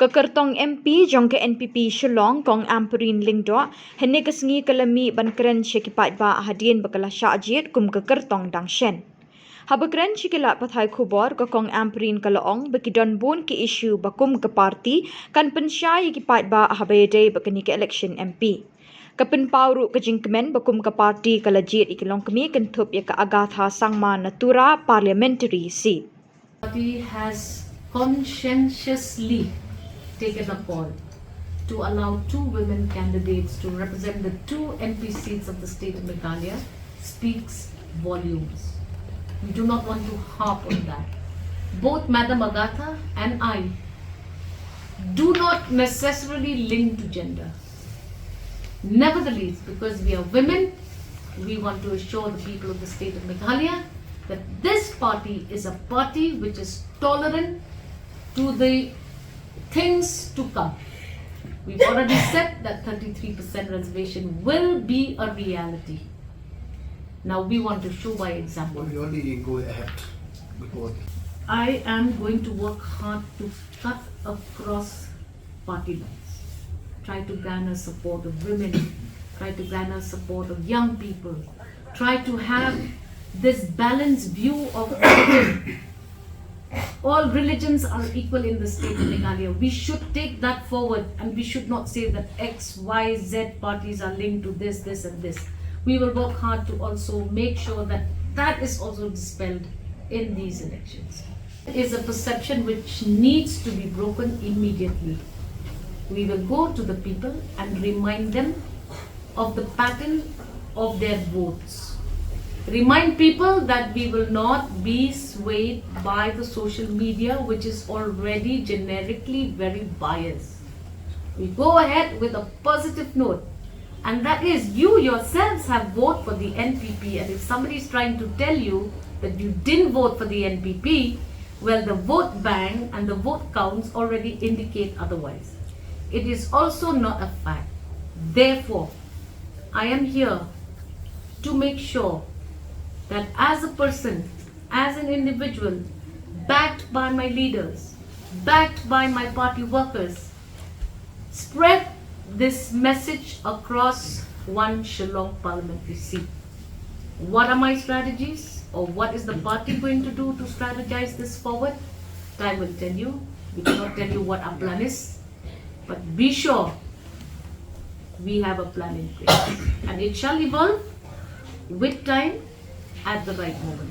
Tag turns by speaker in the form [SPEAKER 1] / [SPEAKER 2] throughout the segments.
[SPEAKER 1] Kyrtong MP jong NPP Shillong Kong Ampareen lYngdoh hynne sngi kalami ban kren paidbah Hadien bakala Shah Jied Kum Kyrtong dang shen. Haba kren shikila pathai Khubor Kong Ampareen kalaong bakidon bun ki Ishu bakum party kan pynshai paidbah iadei bakani elekshon MP. Pynpaw jingkmen bakum party kala Jied longkmie kynthup Agatha sangma Tura parliamentary seat.
[SPEAKER 2] Party has conscientiously taken a call to allow 2 women candidates to represent the 2 MP seats of the state of Meghalaya speaks volumes. We do not want to harp on that. Both Madam Agatha and I do not necessarily link to gender. Nevertheless, because we are women, we want to assure the people of the state of Meghalaya that this party is a party which is tolerant to the things to come. We've already said that 33% reservation will be a reality. Now we want to show by example.
[SPEAKER 3] We only go ahead before.
[SPEAKER 2] I am going to work hard to cut across party lines. Try to garner support of women, try to garner support of young people, try to have this balanced view of religion. All religions are equal in the state of Meghalaya. We should take that forward and we should not say that X, Y, Z parties are linked to this, this and this. We will work hard to also make sure that that is also dispelled in these elections. It is a perception which needs to be broken immediately. We will go to the people and remind them of the pattern of their votes. Remind people that we will not be swayed by the social media, which is already generically very biased. We go ahead with a positive note, and that is you yourselves have voted for the NPP, and if somebody is trying to tell you that you didn't vote for the NPP, well, the vote bank and the vote counts already indicate otherwise. It is also not a fact. Therefore, I am here to make sure that as a person, as an individual, backed by my leaders, backed by my party workers, spread this message across one Shillong parliamentary seat. What are my strategies, or what is the party going to do to strategize this forward? Time will tell you. We cannot tell you what our plan is, but be sure we have a plan in place, and it shall evolve with time at the right moment.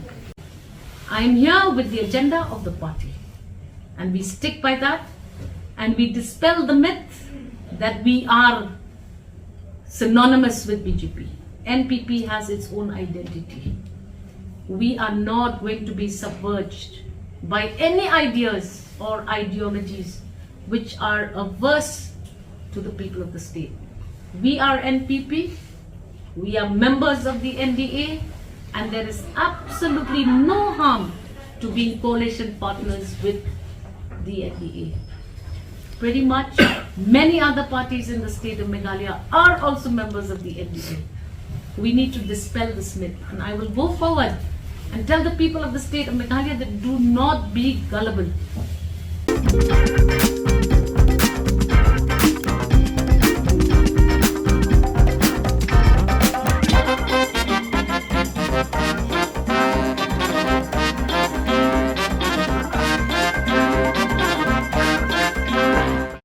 [SPEAKER 2] I am here with the agenda of the party, and we stick by that, and we dispel the myth that we are synonymous with BJP. NPP has its own identity. We are not going to be submerged by any ideas or ideologies which are averse to the people of the state. We are NPP, we are members of the NDA, and there is absolutely no harm to being coalition partners with the NDA. Pretty much many other parties in the state of Meghalaya are also members of the NDA. We need to dispel this myth, and I will go forward and tell the people of the state of Meghalaya that do not be gullible.